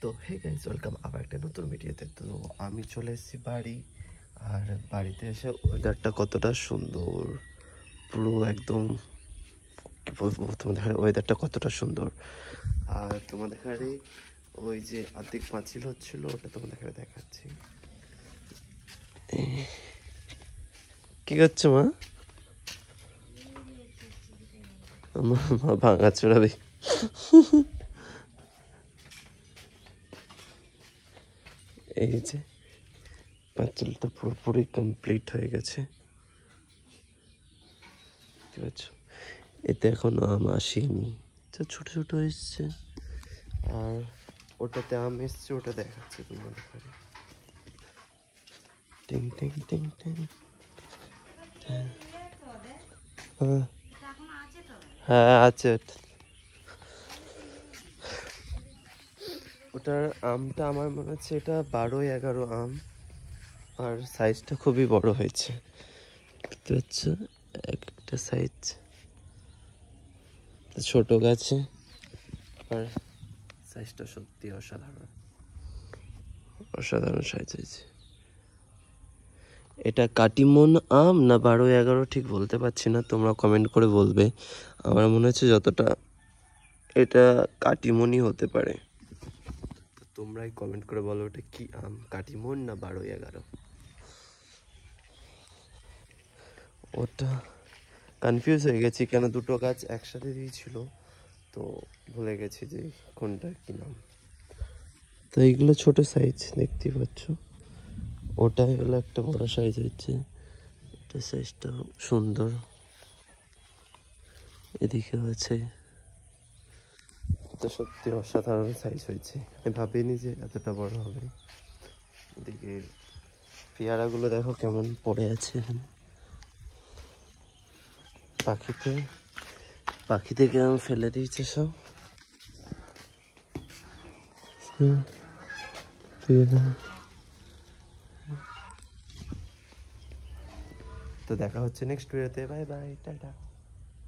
তো hey guys, welcome আবার একটা নতুন ভিডিওতে। তো আমি চলে এসেছি বাড়ি, আর বাড়িতে এসে ওয়েদারটা কতটা সুন্দর, পুরো একদম কি বলবো তোমাদের, ওয়েদারটা কতটা সুন্দর। আর তোমাদের এখানে ওই যে আর্ধেক পাঁচিল হচ্ছিল, ওটা তোমাদের এখানে দেখাচ্ছি। কি করছো মা? মা ভাঙা চড়াবে। এই যে পাঁচিলটা পুরোপুরি কমপ্লিট হয়ে গেছে, ঠিক আছে। এতে এখনো আম আসেনি, তো ছোট ছোট এসছে। আর ওটাতে আম এসছে, ওটা দেখাচ্ছে তোমাদের। টিং টিং টিং টিং। হ্যাঁ আছে। ওটার আমটা আমার মনে হচ্ছে এটা 12-11 আম, আর সাইজটা খুবই বড় হয়েছে, দেখতে পাচ্ছ। একটা সাইজ ছোট গাছে, আর সাইজটা সত্যি অসাধারণ, অসাধারণ সাইজ হয়েছে। এটা কাটিমন আম না 12-11 ঠিক বলতে পারছি না, তোমরা কমেন্ট করে বলবে। আমার মনে হচ্ছে যতটা এটা কাটিমনই হতে পারে, তো তোমরাই কমেন্ট করে বলো ওটা কি আম, কাটিমন না 12-11। ওটা কনফিউজ হয়ে গেছি, কেন দুটো গাছ একসাথে দিয়েছিল, তো ভুলে গেছি যে কোনটা কি নাম। তো এইগুলো ছোট সাইজ দেখতে পাচ্ছ, ওটা হলো একটা বড় সাইজ হচ্ছে, এটা সাইজটা সুন্দর। এদিকে আছে, তো সত্যি অসাধারণ সাইজ হয়েছে, আমি ভাবিনি যে এতটা বড় হবে। এদিকে পেয়ারাগুলো দেখো কেমন পড়ে আছে এখানে, পাখিতে কেমন ফেলে দিয়েছে সব। তো দেখা হচ্ছে নেক্সট ভিডিওতে, বাই বাই, টাটা।